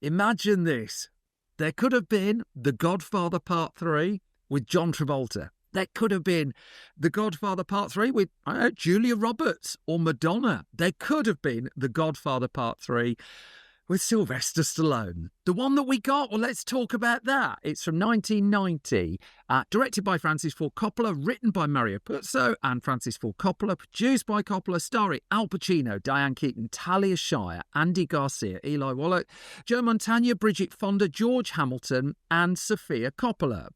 Imagine this. There could have been The Godfather Part III with John Travolta. There could have been The Godfather Part III with Julia Roberts or Madonna. There could have been The Godfather Part III with Sylvester Stallone. The one that we got, well, let's talk about that. It's from 1990, directed by Francis Ford Coppola, written by Mario Puzo and Francis Ford Coppola, produced by Coppola, starring Al Pacino, Diane Keaton, Talia Shire, Andy Garcia, Eli Wallach, Joe Montana, Bridget Fonda, George Hamilton, and Sofia Coppola.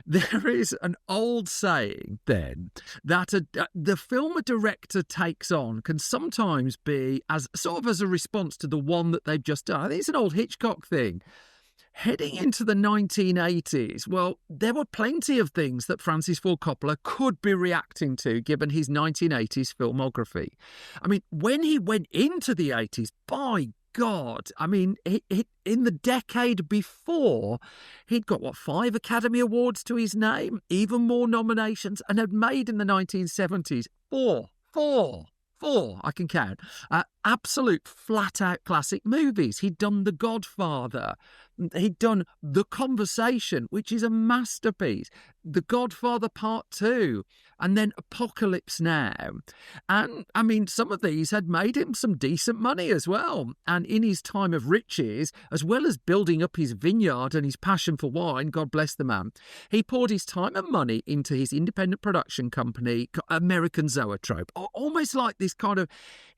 There is an old saying, then, that the film a director takes on can sometimes be as a response to the one that they've just done. I think it's an old Hitchcock thing. Heading into the 1980s, well, there were plenty of things that Francis Ford Coppola could be reacting to given his 1980s filmography. I mean, when he went into the 80s, by God, I mean, in the decade before, he'd got, 5 Academy Awards to his name, even more nominations, and had made in the 1970s four, I can count, absolute flat-out classic movies. He'd done The Godfather. He'd done The Conversation, which is a masterpiece. The Godfather Part II, and then Apocalypse Now. And, I mean, some of these had made him some decent money as well. And in his time of riches, as well as building up his vineyard and his passion for wine, God bless the man, he poured his time and money into his independent production company, American Zoetrope. Almost like this kind of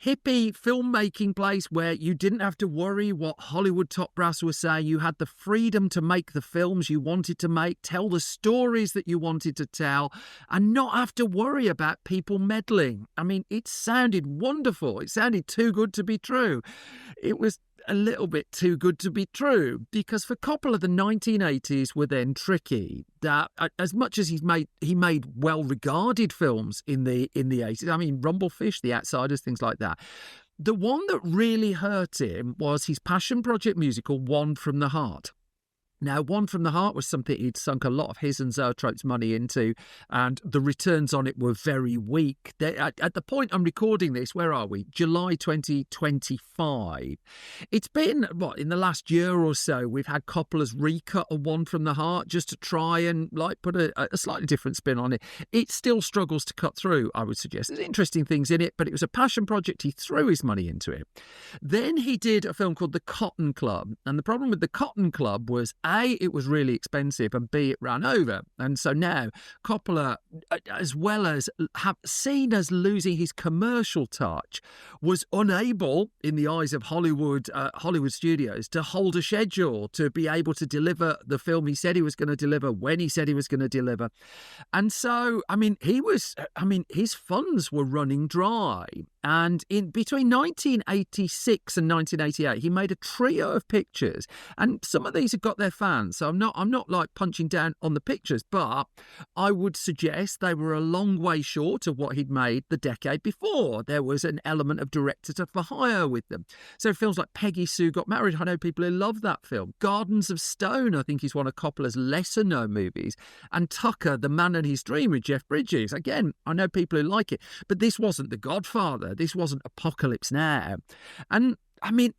hippie filmmaking place where you didn't have to worry what Hollywood top brass were saying. You had the freedom to make the films you wanted to make, tell the stories that you wanted to tell, and not have to worry about people meddling. I mean, it sounded wonderful. It sounded too good to be true. It was a little bit too good to be true, because for Coppola, the 1980s were then tricky. That as much as he made well-regarded films in the 80s. I mean, Rumblefish, The Outsiders, things like that. The one that really hurt him was his passion project musical, One from the Heart. Now, One from the Heart was something he'd sunk a lot of his and Zoetrope's money into, and the returns on it were very weak. At the point I'm recording this, where are we? July 2025. It's been, in the last year or so, we've had Coppola's recut of One from the Heart just to try and put a slightly different spin on it. It still struggles to cut through, I would suggest. There's interesting things in it, but it was a passion project. He threw his money into it. Then he did a film called The Cotton Club, and the problem with The Cotton Club was, A, it was really expensive, and B, it ran over. And so now Coppola, as well as seen as losing his commercial touch, was unable, in the eyes of Hollywood studios, to hold a schedule, to be able to deliver the film he said he was going to deliver when he said he was going to deliver. And so, his funds were running dry. And in between 1986 and 1988, he made a trio of pictures, and some of these have got their fans. So I'm not punching down on the pictures, but I would suggest they were a long way short of what he'd made the decade before. There was an element of director for hire with them. So films like Peggy Sue Got Married, I know people who love that film. Gardens of Stone, I think, is one of Coppola's lesser known movies. And Tucker, The Man and His Dream with Jeff Bridges. Again, I know people who like it, but this wasn't The Godfather. This wasn't Apocalypse Now. And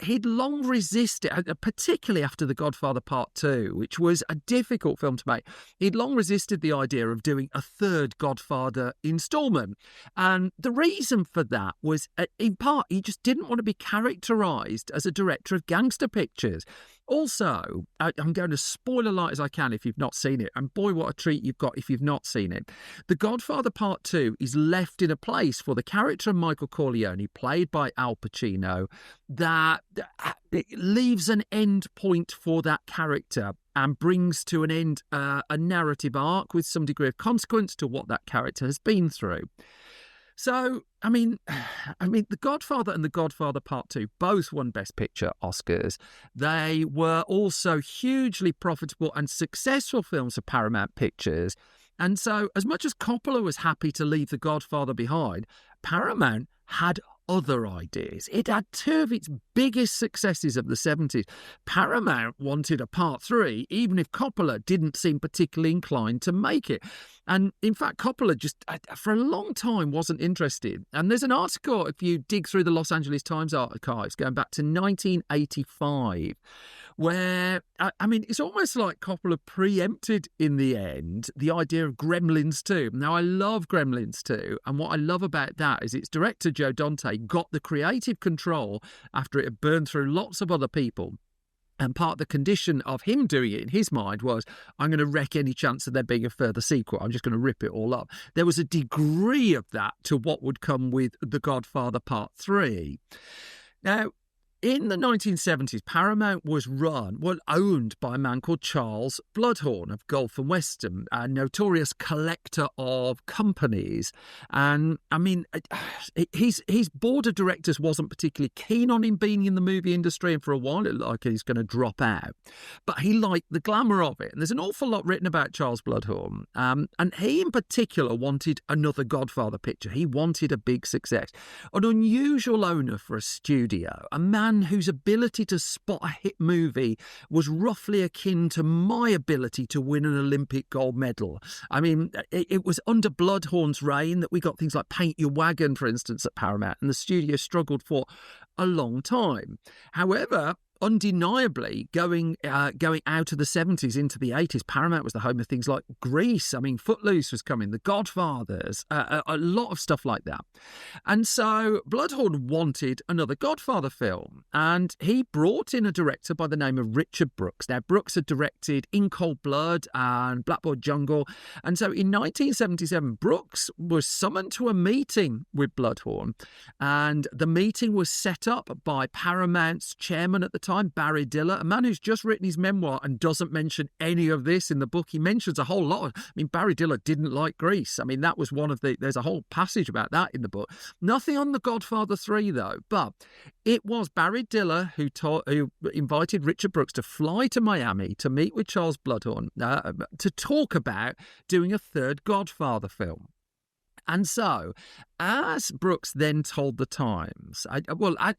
he'd long resisted, particularly after The Godfather Part II, which was a difficult film to make. He'd long resisted the idea of doing a third Godfather installment. And the reason for that was, in part, he just didn't want to be characterised as a director of gangster pictures. Also, I'm going to spoil a lot as I can if you've not seen it. And boy, what a treat you've got if you've not seen it. The Godfather Part 2 is left in a place for the character of Michael Corleone, played by Al Pacino, that it leaves an end point for that character and brings to an end a narrative arc with some degree of consequence to what that character has been through. So, The Godfather and The Godfather Part 2 both won Best Picture Oscars. They were also hugely profitable and successful films for Paramount Pictures. And so, as much as Coppola was happy to leave The Godfather behind, Paramount had other ideas. It had two of its biggest successes of the 70s. Paramount wanted a Part 3, even if Coppola didn't seem particularly inclined to make it. And in fact, Coppola just, for a long time, wasn't interested. And there's an article, if you dig through the Los Angeles Times archives, going back to 1985, where, I mean, it's almost like Coppola preempted in the end the idea of Gremlins 2. Now, I love Gremlins 2, and what I love about that is its director, Joe Dante, got the creative control after it had burned through lots of other people. And part of the condition of him doing it in his mind was, I'm going to wreck any chance of there being a further sequel. I'm just going to rip it all up. There was a degree of that to what would come with The Godfather Part III. Now, in the 1970s, Paramount was owned by a man called Charles Bloodhorn of Gulf and Western, a notorious collector of companies. And I mean, his board of directors wasn't particularly keen on him being in the movie industry, and for a while it looked like he's going to drop out. But he liked the glamour of it. And there's an awful lot written about Charles Bloodhorn. And he in particular wanted another Godfather picture. He wanted a big success. An unusual owner for a studio, a man whose ability to spot a hit movie was roughly akin to my ability to win an Olympic gold medal. I mean, it was under Bloodhorn's reign that we got things like Paint Your Wagon, for instance, at Paramount, and the studio struggled for a long time. However, undeniably, going out of the 70s into the 80s, Paramount was the home of things like Grease. I mean, Footloose was coming, The Godfathers, a lot of stuff like that. And so Bloodhorn wanted another Godfather film, and he brought in a director by the name of Richard Brooks. Now, Brooks had directed In Cold Blood and Blackboard Jungle, and so in 1977, Brooks was summoned to a meeting with Bloodhorn, and the meeting was set up by Paramount's chairman at the time, Barry Diller, a man who's just written his memoir and doesn't mention any of this in the book. He mentions a whole lot. I mean, Barry Diller didn't like Grease. I mean, that was there's a whole passage about that in the book. Nothing on The Godfather 3, though. But it was Barry Diller who invited Richard Brooks to fly to Miami to meet with Charles Bloodhorn to talk about doing a third Godfather film. And so, as Brooks then told the Times,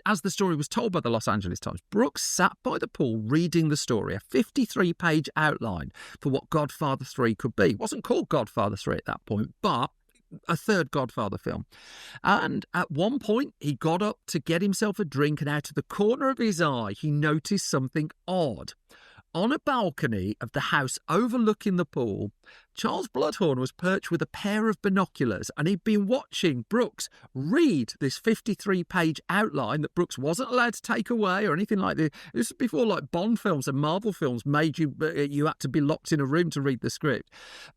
as the story was told by the Los Angeles Times, Brooks sat by the pool reading the story, a 53-page outline for what Godfather 3 could be. It wasn't called Godfather 3 at that point, but a third Godfather film. And at one point, he got up to get himself a drink, and out of the corner of his eye, he noticed something odd. On a balcony of the house overlooking the pool, Charles Bloodhorn was perched with a pair of binoculars, and he'd been watching Brooks read this 53-page outline that Brooks wasn't allowed to take away or anything like this. This was before like Bond films and Marvel films made you had to be locked in a room to read the script.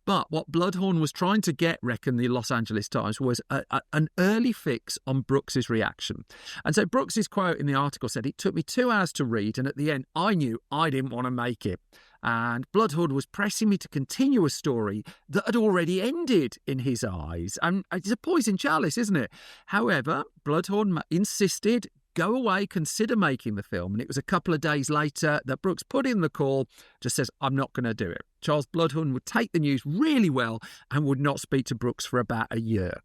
But what Bloodhorn was trying to get, reckon the Los Angeles Times, was an early fix on Brooks's reaction. And so Brooks's quote in the article said, "It took me 2 hours to read, and at the end, I knew I didn't want to make it. And Bloodhorn was pressing me to continue a story that had already ended in his eyes." And it's a poison chalice, isn't it? However, Bloodhorn insisted, go away, consider making the film. And it was a couple of days later that Brooks put in the call, just says, I'm not going to do it. Charles Bloodhorn would take the news really well and would not speak to Brooks for about a year.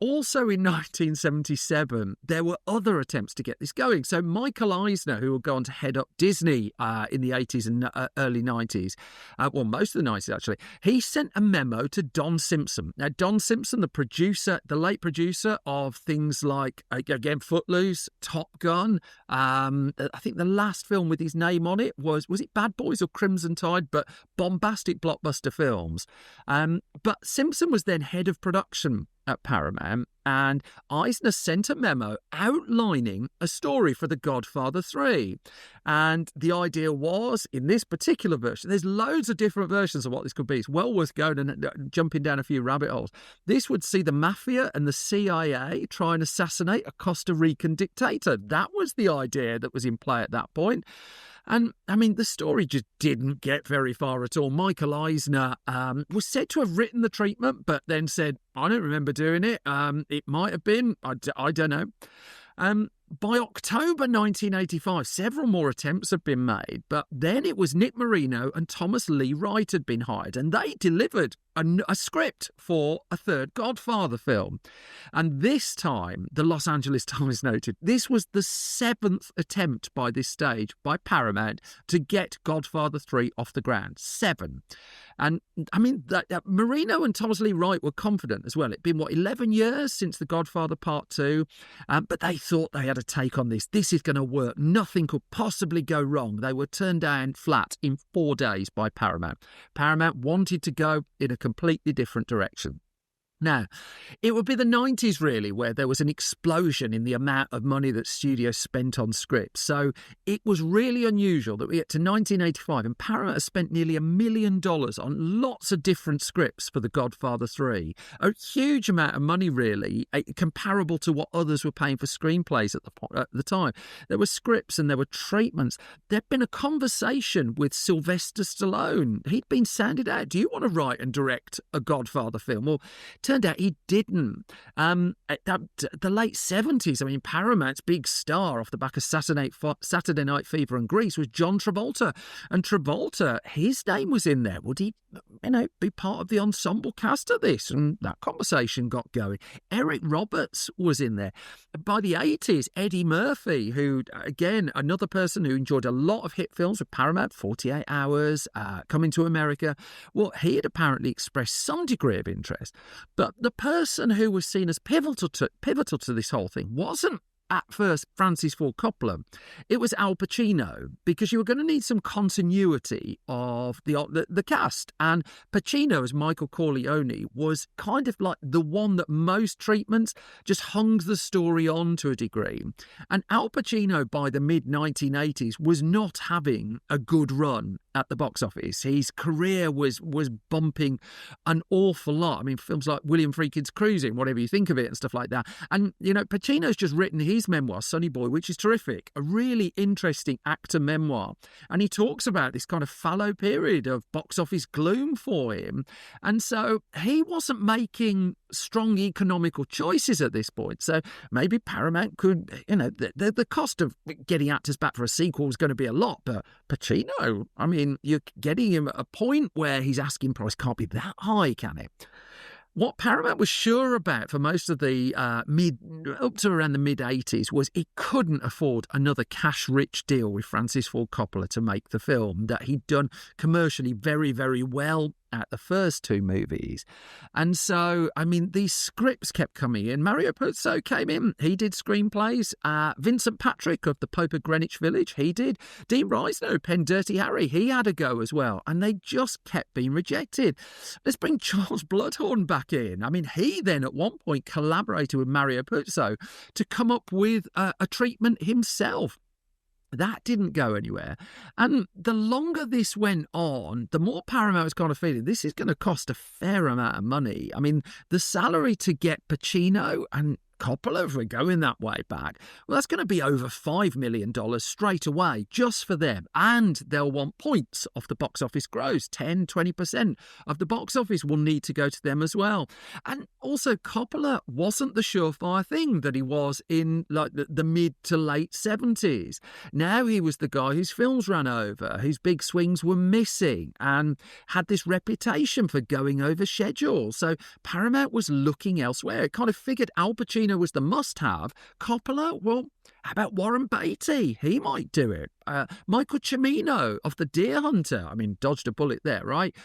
Also in 1977, there were other attempts to get this going. So Michael Eisner, who would go on to head up Disney in the 80s and early 90s, most of the 90s actually, he sent a memo to Don Simpson. Now, Don Simpson, the late producer of things like, again, Footloose, Top Gun, I think the last film with his name on it was it Bad Boys or Crimson Tide? But bombastic blockbuster films. But Simpson was then head of production at Paramount, and Eisner sent a memo outlining a story for The Godfather 3. And the idea was, in this particular version, there's loads of different versions of what this could be. It's well worth going and jumping down a few rabbit holes. This would see the mafia and the CIA try and assassinate a Costa Rican dictator. That was the idea that was in play at that point. And, I mean, the story just didn't get very far at all. Michael Eisner was said to have written the treatment, but then said, I don't remember doing it. It might have been. I don't know. By October 1985, several more attempts had been made, but then it was Nick Marino and Thomas Lee Wright had been hired, and they delivered a script for a third Godfather film. And this time, the Los Angeles Times noted, this was the 7th attempt by this stage by Paramount to get Godfather 3 off the ground. 7. And, I mean, Marino and Thomas Lee Wright were confident as well. It'd been, 11 years since The Godfather Part 2, but they thought they had to take on this. This is going to work. Nothing could possibly go wrong. They were turned down flat in 4 days by Paramount. Paramount wanted to go in a completely different direction. Now, it would be the 90s, really, where there was an explosion in the amount of money that studios spent on scripts. So it was really unusual that we get to 1985 and Paramount has spent nearly $1 million on lots of different scripts for The Godfather 3. A huge amount of money, really, comparable to what others were paying for screenplays at the time. There were scripts and there were treatments. There'd been a conversation with Sylvester Stallone. He'd been sounded out. Do you want to write and direct a Godfather film? Well, turned out he didn't. The late 70s, I mean, Paramount's big star off the back of Saturday Night Fever and Grease was John Travolta. And Travolta, his name was in there. Would he, be part of the ensemble cast of this? And that conversation got going. Eric Roberts was in there. By the 80s, Eddie Murphy, who, again, another person who enjoyed a lot of hit films with Paramount, 48 Hours, Coming to America, well, he had apparently expressed some degree of interest. But the person who was seen as pivotal to this whole thing wasn't at first Francis Ford Coppola. It was Al Pacino, because you were going to need some continuity of the cast. And Pacino as Michael Corleone was kind of like the one that most treatments just hung the story on to a degree. And Al Pacino by the mid-1980s was not having a good run at the box office. His career was bumping an awful lot. I mean, films like William Friedkin's Cruising, whatever you think of it and stuff like that. And, Pacino's just written his memoir, Sonny Boy, which is terrific. A really interesting actor memoir. And he talks about this kind of fallow period of box office gloom for him. And so he wasn't making strong economical choices at this point. So maybe Paramount could, the cost of getting actors back for a sequel was going to be a lot. But Pacino, I mean, you're getting him at a point where his asking price can't be that high, can it? What Paramount was sure about for most of the up to around the mid-80s was it couldn't afford another cash-rich deal with Francis Ford Coppola to make the film, that he'd done commercially very, very well at the first two movies. And so, I mean, these scripts kept coming in. Mario Puzo came in. He did screenplays. Vincent Patrick of The Pope of Greenwich Village, he did. Dean Reisner, who penned Dirty Harry, he had a go as well. And they just kept being rejected. Let's bring Charles Bloodhorn back in. I mean, he then at one point collaborated with Mario Puzo to come up with a treatment himself. That didn't go anywhere. And the longer this went on, the more Paramount was kind of feeling this is going to cost a fair amount of money. I mean, the salary to get Pacino and Coppola, if we're going that way back, well, that's going to be over $5 million straight away just for them. And they'll want points off the box office gross. 10, 20% of the box office will need to go to them as well. And also, Coppola wasn't the surefire thing that he was in like the mid to late 70s. Now he was the guy whose films ran over, whose big swings were missing, and had this reputation for going over schedule. So Paramount was looking elsewhere. It kind of figured Al Pacino was the must-have. Coppola, well, how about Warren Beatty? He might do it. Michael Cimino of The Deer Hunter. I mean, dodged a bullet there, right?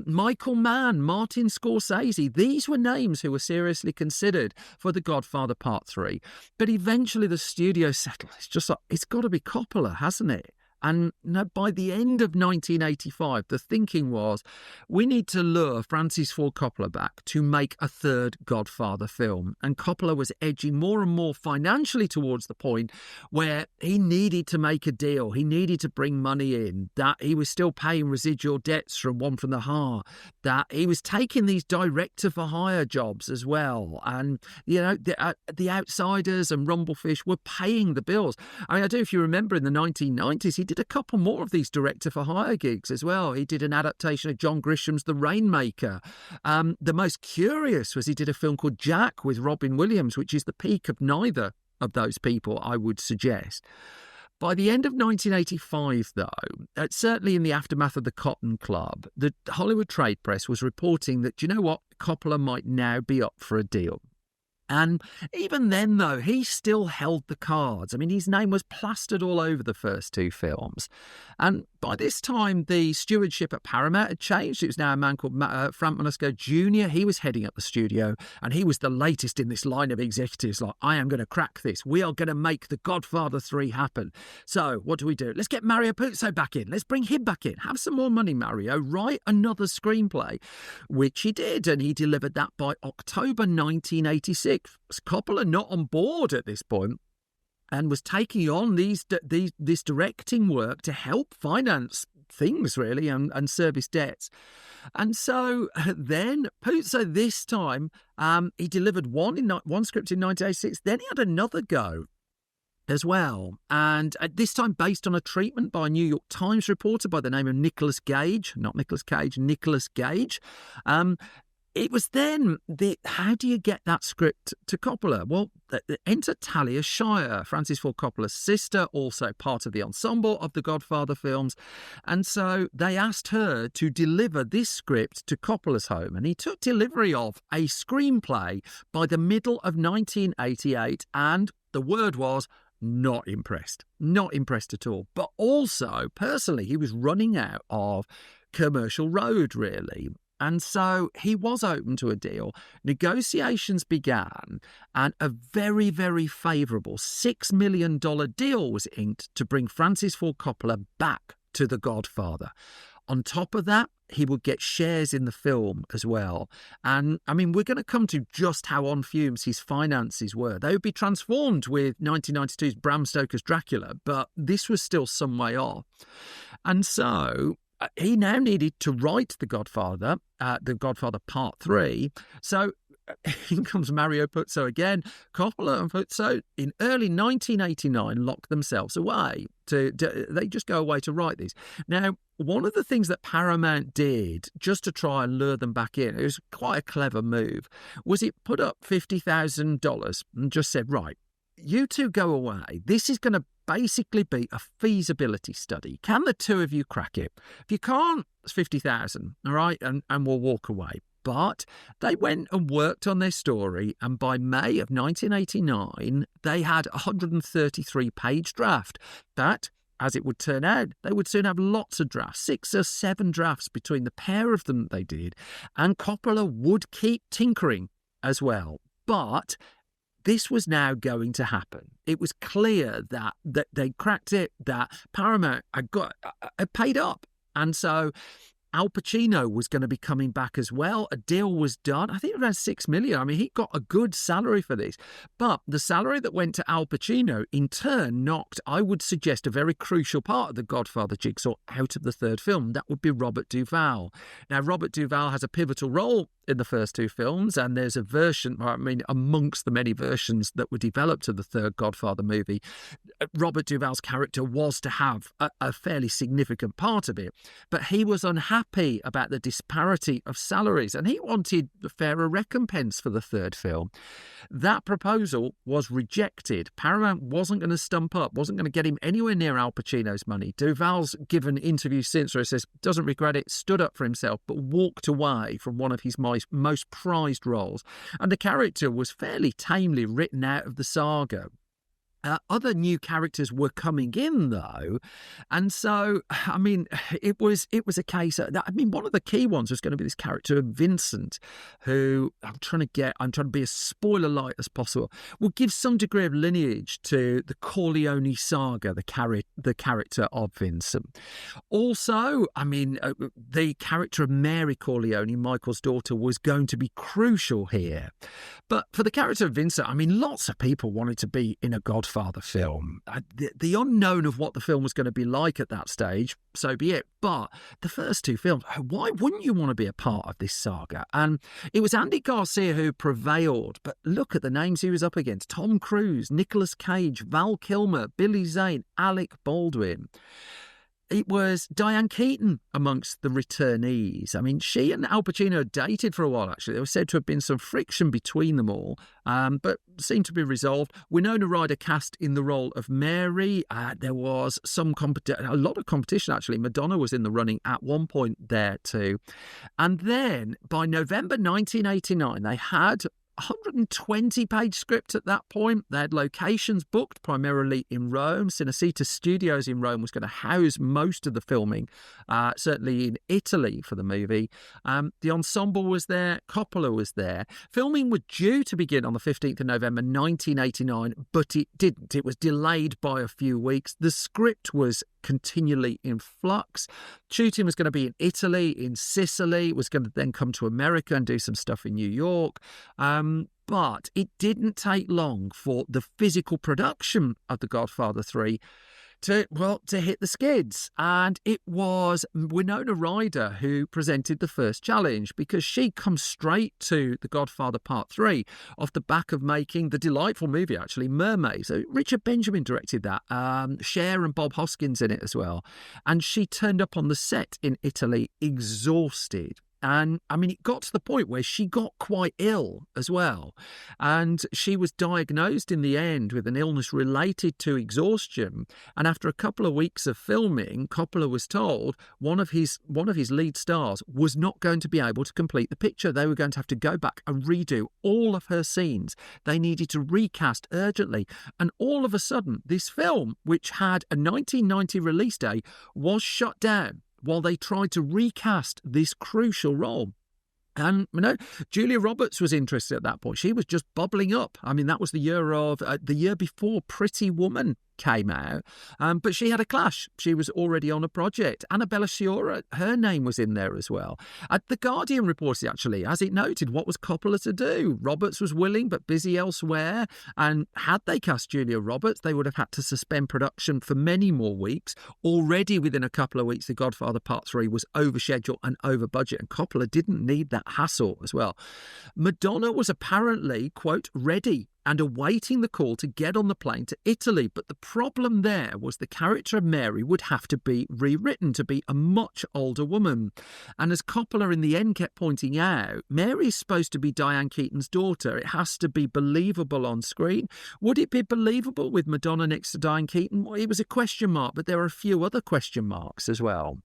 Michael Mann, Martin Scorsese. These were names who were seriously considered for The Godfather Part 3. But eventually the studio settled. It's just like, it's got to be Coppola, hasn't it? And by the end of 1985, the thinking was, we need to lure Francis Ford Coppola back to make a third Godfather film. And Coppola was edging more and more financially towards the point where he needed to make a deal. He needed to bring money in, that he was still paying residual debts from One from the Heart, that he was taking these director-for-hire jobs as well. And, the Outsiders and Rumblefish were paying the bills. I mean, I don't know if you remember in the 1990s, he did a couple more of these director-for-hire gigs as well. He did an adaptation of John Grisham's The Rainmaker. The most curious was he did a film called Jack with Robin Williams, which is the peak of neither of those people, I would suggest. By the end of 1985, though, certainly in the aftermath of the Cotton Club, the Hollywood trade press was reporting that, Coppola might now be up for a deal. And even then, though, he still held the cards. I mean, his name was plastered all over the first two films. And by this time, the stewardship at Paramount had changed. It was now a man called Frank Monasco Jr. He was heading up the studio, and he was the latest in this line of executives. Like, I am going to crack this. We are going to make The Godfather 3 happen. So what do? Let's get Mario Puzo back in. Let's bring him back in. Have some more money, Mario. Write another screenplay, which he did, and he delivered that by October 1986. Coppola not on board at this point, and was taking on this directing work to help finance things, really, and service debts. And so then Puzo this time, he delivered one script in 1986. Then he had another go as well, and this time based on a treatment by a New York Times reporter by the name of Nicholas Gage. It was then how do you get that script to Coppola? Well, enter Talia Shire, Francis Ford Coppola's sister, also part of the ensemble of the Godfather films. And so they asked her to deliver this script to Coppola's home. And he took delivery of a screenplay by the middle of 1988. And the word was not impressed at all. But also, personally, he was running out of commercial road, really. And so he was open to a deal. Negotiations began, and a very, very favourable $6 million deal was inked to bring Francis Ford Coppola back to The Godfather. On top of that, he would get shares in the film as well. And, I mean, we're going to come to just how on fumes his finances were. They would be transformed with 1992's Bram Stoker's Dracula, but this was still some way off. And so he now needed to write The Godfather Part III. So in comes Mario Puzo again. Coppola and Puzo in early 1989 locked themselves away. They just go away to write these. Now, one of the things that Paramount did just to try and lure them back in, it was quite a clever move, was it put up $50,000 and just said, right, you two go away. This is going to basically be a feasibility study. Can the two of you crack it? If you can't, it's 50,000, all right, and we'll walk away. But they went and worked on their story, and by May of 1989, they had a 133-page draft. But, as it would turn out, they would soon have lots of drafts, 6 or 7 drafts between the pair of them they did, and Coppola would keep tinkering as well. But this was now going to happen. It was clear that they cracked it, that Paramount had paid up. And so Al Pacino was going to be coming back as well. A deal was done. I think around $6 million. I mean, he got a good salary for this. But the salary that went to Al Pacino, in turn, knocked, I would suggest, a very crucial part of the Godfather jigsaw out of the third film. That would be Robert Duvall. Now, Robert Duvall has a pivotal role in the first two films, and there's a version, I mean, amongst the many versions that were developed of the third Godfather movie, Robert Duvall's character was to have a fairly significant part of it. But he was unhappy about the disparity of salaries, and he wanted a fairer recompense for the third film. That proposal was rejected. Paramount wasn't going to stump up, wasn't going to get him anywhere near Al Pacino's money. Duvall's given interviews since where he says, doesn't regret it, stood up for himself, but walked away from one of his most prized roles. And the character was fairly tamely written out of the saga. Other new characters were coming in, though, and so, I mean, it was a case of, I mean, one of the key ones was going to be this character of Vincent, who I'm trying to be as spoiler light as possible, will give some degree of lineage to the Corleone saga, the character of Vincent. Also, I mean, the character of Mary Corleone, Michael's daughter, was going to be crucial here. But for the character of Vincent, I mean, lots of people wanted to be in a Godfather film. The unknown of what the film was going to be like at that stage, so be it. But the first two films, why wouldn't you want to be a part of this saga? And it was Andy Garcia who prevailed. But look at the names he was up against. Tom Cruise, Nicolas Cage, Val Kilmer, Billy Zane, Alec Baldwin. It was Diane Keaton amongst the returnees. I mean, she and Al Pacino dated for a while, actually. There was said to have been some friction between them all, but seemed to be resolved. Winona Ryder cast in the role of Mary. There was a lot of competition, actually. Madonna was in the running at one point there too. And then, by November 1989, they had 120-page script at that point. They had locations booked primarily in Rome. Cinecittà Studios in Rome was going to house most of the filming, certainly in Italy for the movie. The ensemble was there. Coppola was there. Filming was due to begin on the 15th of November 1989, but it didn't. It was delayed by a few weeks. The script was continually in flux. Shooting was going to be in Italy, in Sicily. It was going to then come to America and do some stuff in New York. But it didn't take long for the physical production of The Godfather 3 to hit the skids. And it was Winona Ryder who presented the first challenge, because she comes straight to The Godfather Part 3 off the back of making the delightful movie, actually, Mermaid. So Richard Benjamin directed that. Cher and Bob Hoskins in it as well. And she turned up on the set in Italy exhausted. And I mean, it got to the point where she got quite ill as well. And she was diagnosed in the end with an illness related to exhaustion. And after a couple of weeks of filming, Coppola was told one of his lead stars was not going to be able to complete the picture. They were going to have to go back and redo all of her scenes. They needed to recast urgently. And all of a sudden, this film, which had a 1990 release date, was shut down while they tried to recast this crucial role. And, Julia Roberts was interested at that point. She was just bubbling up. I mean, that was the year before Pretty Woman came out. But she had a clash. She was already on a project. Annabella Sciorra, her name was in there as well. The Guardian reported, actually, as it noted, what was Coppola to do? Roberts was willing but busy elsewhere. And had they cast Julia Roberts, they would have had to suspend production for many more weeks. Already within a couple of weeks, The Godfather Part 3 was over schedule and over budget. And Coppola didn't need that hassle as well. Madonna was apparently, quote, ready and awaiting the call to get on the plane to Italy. But the problem there was the character of Mary would have to be rewritten to be a much older woman. And as Coppola in the end kept pointing out, Mary is supposed to be Diane Keaton's daughter. It has to be believable on screen. Would it be believable with Madonna next to Diane Keaton? Well, it was a question mark, but there are a few other question marks as well.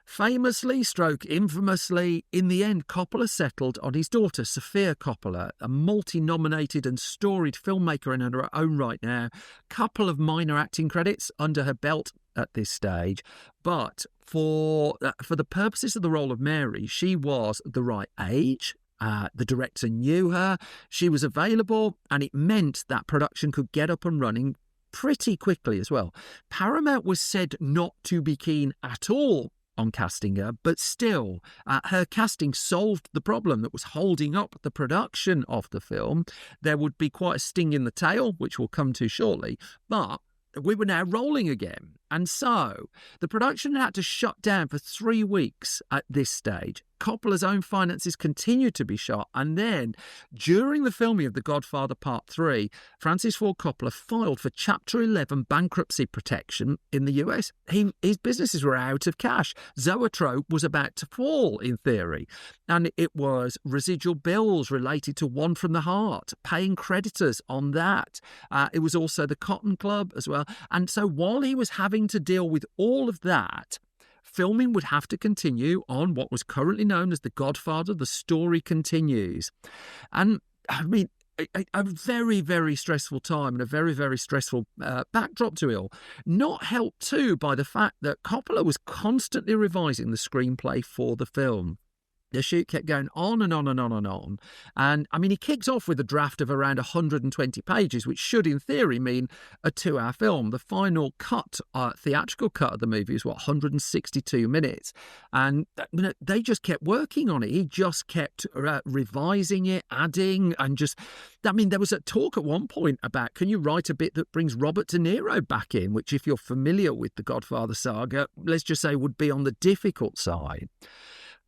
Famously, infamously, in the end, Coppola settled on his daughter, Sofia Coppola, a multi-nominated and storied filmmaker in her own right now. Couple of minor acting credits under her belt at this stage. But for the purposes of the role of Mary, she was the right age. The director knew her. She was available, and it meant that production could get up and running pretty quickly as well. Paramount was said not to be keen at all on casting her, but still, her casting solved the problem that was holding up the production of the film. There would be quite a sting in the tail, which we'll come to shortly, but we were now rolling again. And so the production had to shut down for 3 weeks at this stage. Coppola's own finances continued to be shot. And then, during the filming of The Godfather Part 3, Francis Ford Coppola filed for Chapter 11 bankruptcy protection in the US. His businesses were out of cash. Zoetrope was about to fall, in theory. And it was residual bills related to One from the Heart, paying creditors on that. It was also the Cotton Club as well. And so while he was having to deal with all of that, filming would have to continue on what was currently known as The Godfather, The Story Continues. And, I mean, a very, very stressful time and a very, very stressful backdrop to it all. Not helped, too, by the fact that Coppola was constantly revising the screenplay for the film. The shoot kept going on and on and on and on. And, I mean, he kicks off with a draft of around 120 pages, which should, in theory, mean a 2-hour film. The final cut, theatrical cut of the movie is, 162 minutes. And they just kept working on it. He just kept revising it, adding, and just... I mean, there was a talk at one point about, can you write a bit that brings Robert De Niro back in, which, if you're familiar with the Godfather saga, let's just say would be on the difficult side.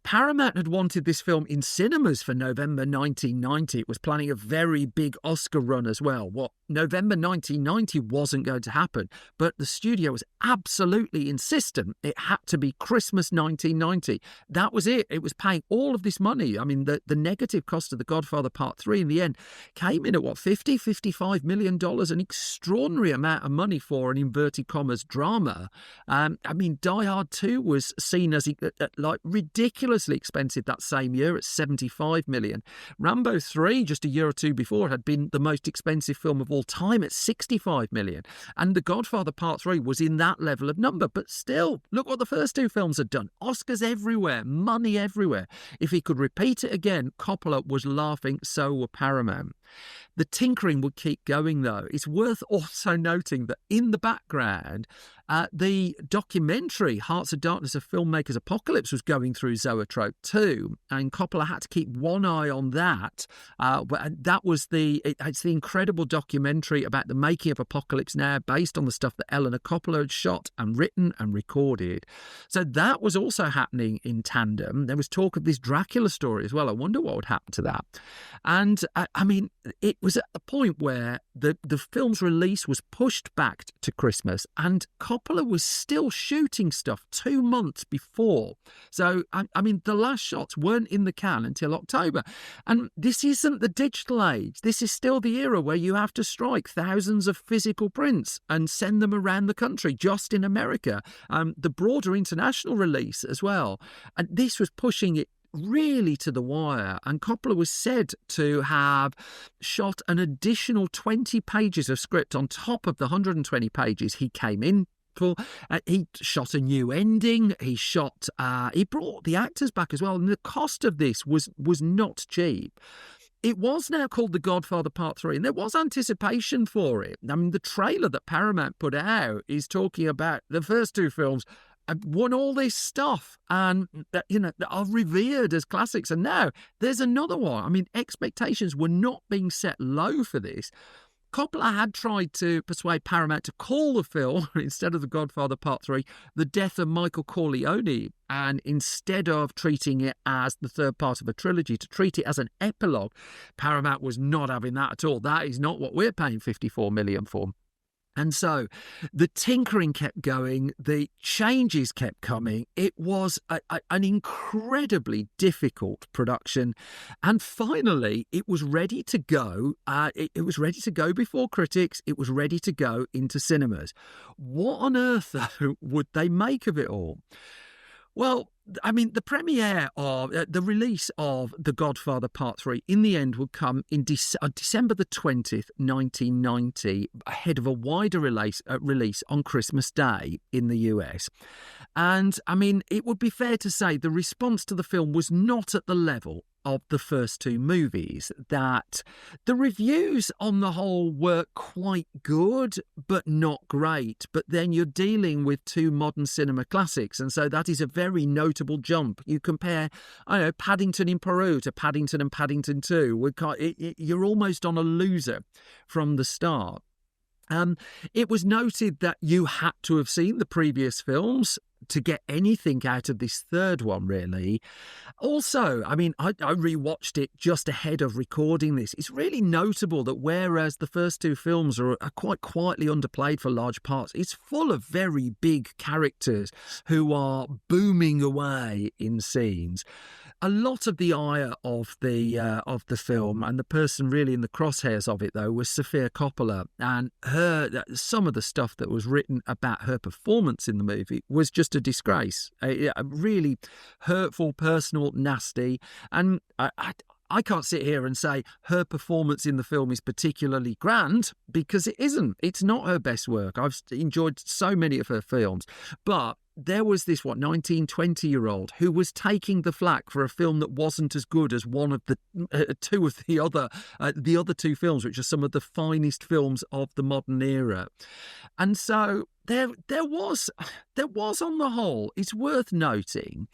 Paramount had wanted this film in cinemas for November 1990. It was planning a very big Oscar run as well. November 1990 wasn't going to happen, but the studio was absolutely insistent it had to be Christmas 1990. That was it. It was paying all of this money. I mean, the negative cost of The Godfather Part 3 in the end came in at $55 million, an extraordinary amount of money for an inverted commas drama. I mean, Die Hard 2 was seen as like ridiculous ridiculously expensive that same year at 75 million. Rambo 3, just a year or two before, had been the most expensive film of all time at 65 million. And The Godfather Part 3 was in that level of number. But still, look what the first two films had done. Oscars everywhere, money everywhere. If he could repeat it again, Coppola was laughing, so were Paramount. The tinkering would keep going, though. It's worth also noting that in the background, the documentary Hearts of Darkness: A Filmmaker's Apocalypse was going through Zoetrope too, and Coppola had to keep one eye on that. That was it's the incredible documentary about the making of Apocalypse Now, based on the stuff that Eleanor Coppola had shot and written and recorded. So that was also happening in tandem. There was talk of this Dracula story as well. I wonder what would happen to that. And I mean, it was at the point where the film's release was pushed back to Christmas, and Coppola was still shooting stuff 2 months before. So, I mean, the last shots weren't in the can until October. And this isn't the digital age. This is still the era where you have to strike thousands of physical prints and send them around the country, just in America. The broader international release as well. And this was pushing it really to the wire, and Coppola was said to have shot an additional 20 pages of script on top of the 120 pages he came in for. He shot a new ending, he brought the actors back as well, and the cost of this was not cheap. It was now called The Godfather Part 3, and there was anticipation for it. I mean, the trailer that Paramount put out is talking about the first two films won all this stuff and, are revered as classics. And now there's another one. I mean, expectations were not being set low for this. Coppola had tried to persuade Paramount to call the film, instead of The Godfather Part 3, The Death of Michael Corleone, and instead of treating it as the third part of a trilogy, to treat it as an epilogue. Paramount was not having that at all. That is not what we're paying $54 million for. And so the tinkering kept going, the changes kept coming. It was an incredibly difficult production. And finally, it was ready to go. It was ready to go before critics. It was ready to go into cinemas. What on earth, though, would they make of it all? Well, I mean, the premiere of the release of The Godfather Part 3 in the end would come in December the 20th, 1990, ahead of a wider release on Christmas Day in the US. And I mean, it would be fair to say the response to the film was not at the level of the first two movies, that the reviews on the whole were quite good, but not great. But then you're dealing with two modern cinema classics, and so that is a very notable jump. You compare, Paddington in Peru to Paddington and Paddington 2. You're almost on a loser from the start. It was noted that you had to have seen the previous films to get anything out of this third one, really. Also, I mean, I rewatched it just ahead of recording this. It's really notable that whereas the first two films are quite quietly underplayed for large parts, it's full of very big characters who are booming away in scenes. A lot of the ire of the film, and the person really in the crosshairs of it, though, was Sofia Coppola, and some of the stuff that was written about her performance in the movie was just a disgrace. A really hurtful, personal, nasty, and I can't sit here and say her performance in the film is particularly grand, because it isn't. It's not her best work. I've enjoyed so many of her films, but there was this 19, 20-year-old who was taking the flak for a film that wasn't as good as one of the two of the other two films, which are some of the finest films of the modern era. And so there was on the whole, it's worth noting,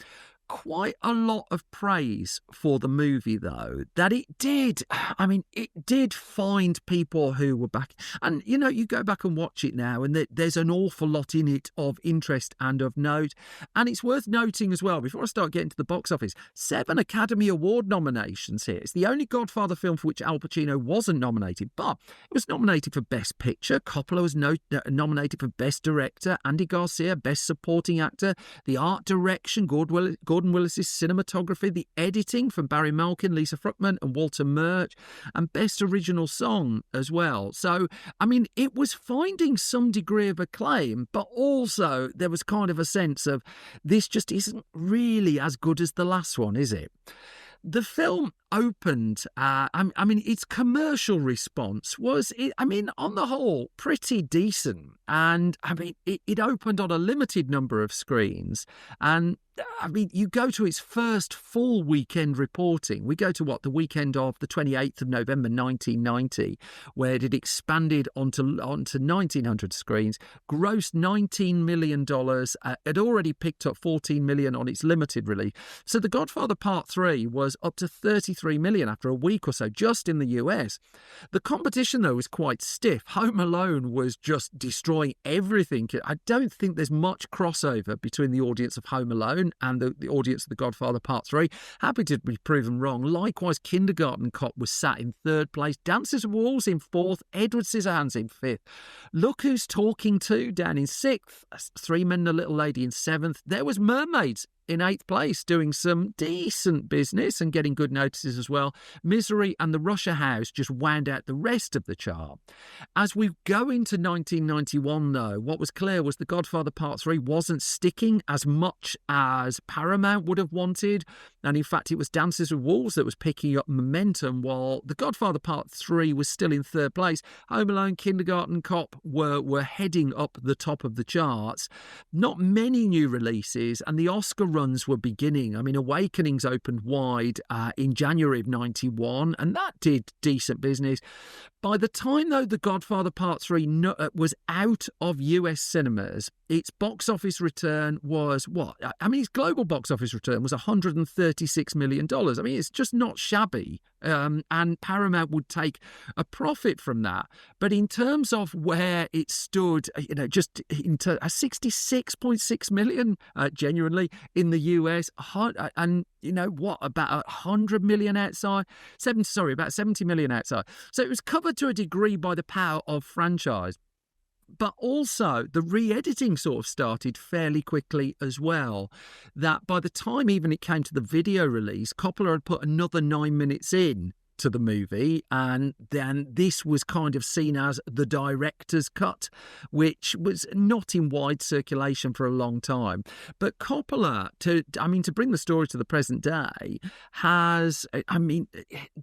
quite a lot of praise for the movie, though, that it did find people who were back. And, you go back and watch it now, and there's an awful lot in it of interest and of note. And it's worth noting as well, before I start getting to the box office, 7 Academy Award nominations here. It's the only Godfather film for which Al Pacino wasn't nominated, but it was nominated for Best Picture. Coppola was nominated for Best Director. Andy Garcia, Best Supporting Actor. The art direction, Gordon Gordon Willis's cinematography, the editing from Barry Malkin, Lisa Fruchtman and Walter Murch, and Best Original Song as well. So, I mean, it was finding some degree of acclaim, but also there was kind of a sense of this just isn't really as good as the last one, is it? The film opened, I mean, its commercial response was, on the whole, pretty decent. And, I mean, it opened on a limited number of screens. And, I mean, you go to its first full weekend reporting. We go to the weekend of the 28th of November 1990, where it expanded onto 1,900 screens, grossed $19 million, had already picked up $14 million on its limited release. So The Godfather Part III was up to $33 million after a week or so, just in the US. The competition, though, was quite stiff. Home Alone was just destroying everything. I don't think there's much crossover between the audience of Home Alone and the audience of The Godfather Part III. Happy to be proven wrong. Likewise, Kindergarten Cop was sat in third place. Dances with Wolves in fourth. Edward Scissorhands in fifth. Look Who's Talking To down in sixth. Three Men and a Little Lady in seventh. There was Mermaids in eighth place, doing some decent business and getting good notices as well. Misery and The Russia House just wound out the rest of the chart. As we go into 1991, though, what was clear was The Godfather Part III wasn't sticking as much as Paramount would have wanted. And in fact, it was Dances with Wolves that was picking up momentum, while The Godfather Part III was still in third place. Home Alone, Kindergarten Cop were heading up the top of the charts. Not many new releases, and the Oscar runs were beginning. I mean, Awakenings opened wide in January of 91, and that did decent business. By the time, though, The Godfather Part III was out of US cinemas, its box office return was what? I mean, its global box office return was $136 million. I mean, it's just not shabby. And Paramount would take a profit from that. But in terms of where it stood, just into a 66.6 million, genuinely, in the US, and about 100 million outside, about 70 million outside. So it was covered to a degree by the power of franchise. But also, the re-editing sort of started fairly quickly as well. That by the time even it came to the video release, Coppola had put another 9 minutes in to the movie, and then this was kind of seen as the director's cut, which was not in wide circulation for a long time. But Coppola, to bring the story to the present day, has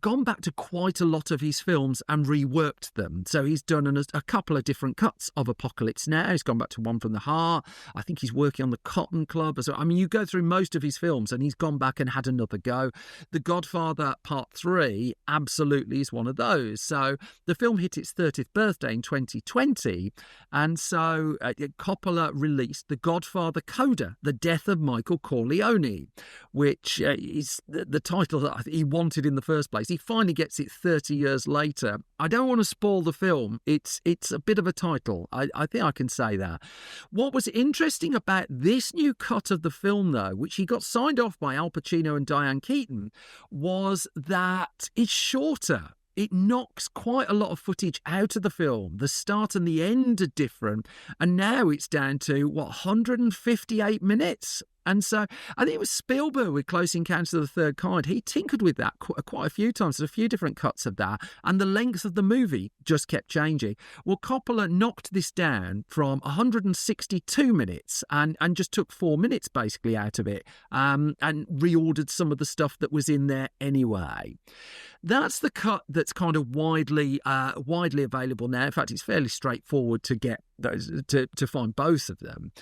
gone back to quite a lot of his films and reworked them. So he's done a couple of different cuts of Apocalypse Now. He's gone back to One from the Heart. I think he's working on The Cotton Club. So, you go through most of his films and he's gone back and had another go. The Godfather Part III absolutely is one of those. So the film hit its 30th birthday in 2020, and so Coppola released The Godfather Coda, The Death of Michael Corleone, which is the title that he wanted in the first place. He finally gets it 30 years later. I don't want to spoil the film. It's a bit of a title. I think I can say that. What was interesting about this new cut of the film, though, which he got signed off by Al Pacino and Diane Keaton, was that it's shorter. It knocks quite a lot of footage out of the film. The start and the end are different. And now it's down to, 158 minutes? And so I think it was Spielberg with Close Encounters of the Third Kind. He tinkered with that quite a few times. There's a few different cuts of that. And the length of the movie just kept changing. Well, Coppola knocked this down from 162 minutes and just took 4 minutes basically out of it, and reordered some of the stuff that was in there anyway. That's the cut that's kind of widely available now. In fact, it's fairly straightforward to get those, to find both of them.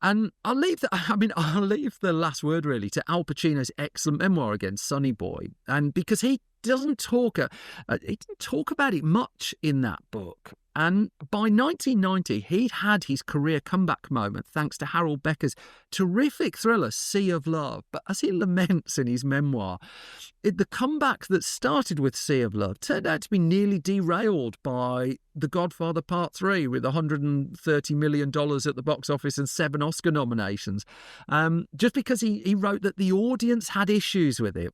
And I'll leave the last word really to Al Pacino's excellent memoir again, Sonny Boy, and because he didn't talk about it much in that book. And by 1990, he'd had his career comeback moment thanks to Harold Becker's terrific thriller, Sea of Love. But as he laments in his memoir, the comeback that started with Sea of Love turned out to be nearly derailed by The Godfather Part III with $130 million at the box office and 7 Oscar nominations, just because he wrote that the audience had issues with it.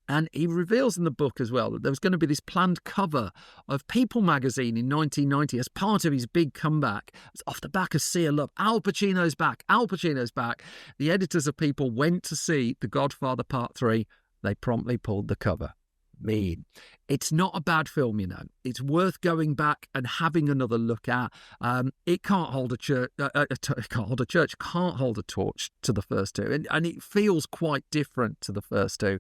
And he reveals in the book as well that there was going to be this planned cover of People magazine in 1990 as part of his big comeback. It's off the back of Sea of Love. Al Pacino's back. Al Pacino's back. The editors of People went to see The Godfather Part 3. They promptly pulled the cover. Mean. It's not a bad film, you know. It's worth going back and having another look at. It can't hold a church. It can't hold a church. Can't hold a torch to the first two, and it feels quite different to the first two.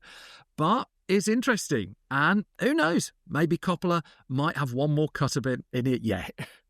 But it's interesting, and who knows? Maybe Coppola might have one more cut of it in it yet.